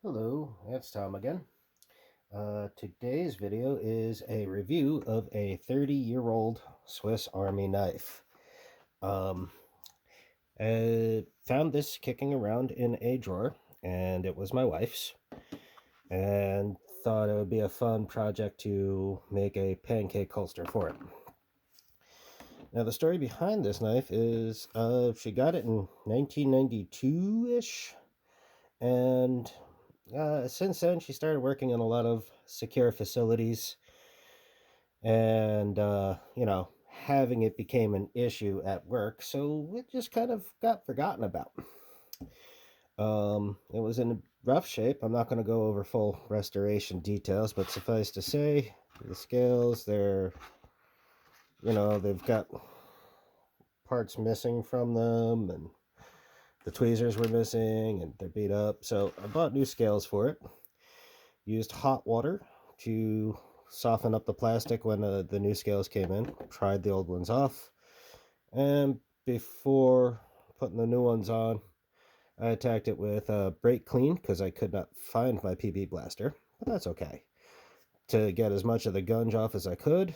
Hello, it's Tom again. Today's video is a review of a 30-year-old Swiss Army knife. Um, I found this kicking around in a drawer, and it was my wife's, and thought it would be a fun project to make a pancake holster for it. Now, the story behind this knife is she got it in 1992-ish, and since then, she started working in a lot of secure facilities, and having it became an issue at work, so it just kind of got forgotten about. It was in rough shape. I'm not going to go over full restoration details, but suffice to say, the scales, they've got parts missing from them, and the tweezers were missing, and they're beat up. So I bought new scales for it. Used hot water to soften up the plastic when the new scales came in. Tried the old ones off, and before putting the new ones on, I attacked it with a brake clean because I could not find my PB blaster, but that's okay. To get as much of the gunge off as I could,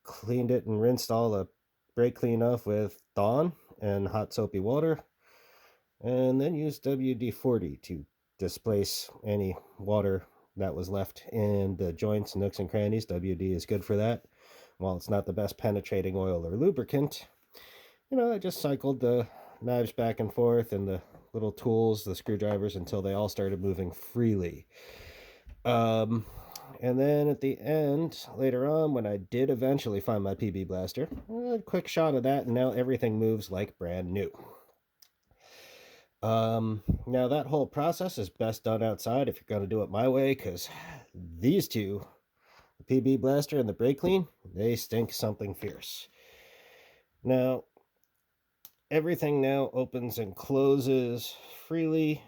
cleaned it and rinsed all the brake clean off with Dawn and hot soapy water, and then used WD-40 to displace any water that was left in the joints, nooks, and crannies. WD is good for that. While it's not the best penetrating oil or lubricant, I just cycled the knives back and forth and the little tools, the screwdrivers, until they all started moving freely. And then at the end, later on, when I did eventually find my PB blaster, a quick shot of that, and now everything moves like brand new. Now that whole process is best done outside if you're going to do it my way, because these two, the PB blaster and the brake clean, they stink something fierce. Now, everything now opens and closes freely.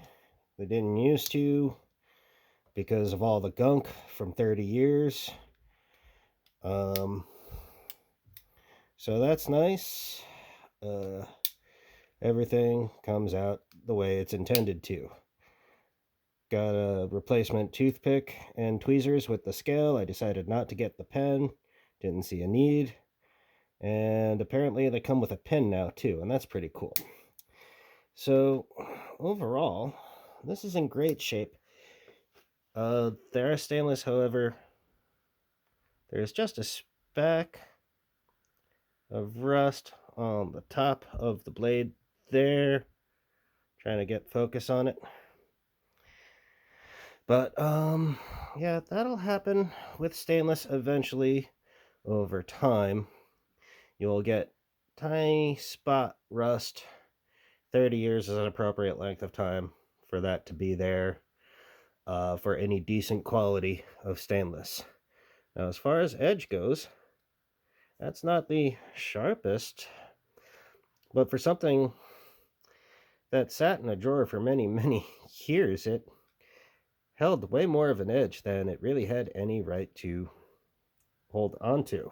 They didn't used to because of all the gunk from 30 years. So that's nice. Everything comes out the way it's intended to. Got a replacement toothpick and tweezers with the scale. I decided not to get the pen. Didn't see a need. And apparently they come with a pin now too, and that's pretty cool. So overall, this is in great shape. They are stainless, however. There's just a speck of rust on the top of the blade there. Trying to get focus on it. But yeah, that'll happen with stainless eventually over time. You'll get tiny spot rust. 30 years is an appropriate length of time for that to be there for any decent quality of stainless. Now, as far as edge goes, that's not the sharpest, but for something that sat in a drawer for many, many years, it held way more of an edge than it really had any right to hold onto.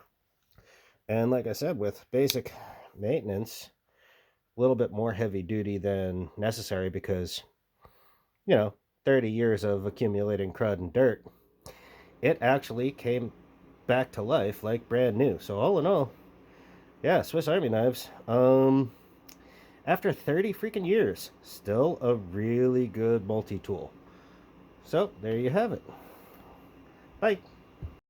And like I said, with basic maintenance, a little bit more heavy duty than necessary because, 30 years of accumulating crud and dirt, it actually came back to life like brand new. So all in all, yeah, Swiss Army knives, after 30 freaking years, still a really good multi-tool. So there you have it. Bye.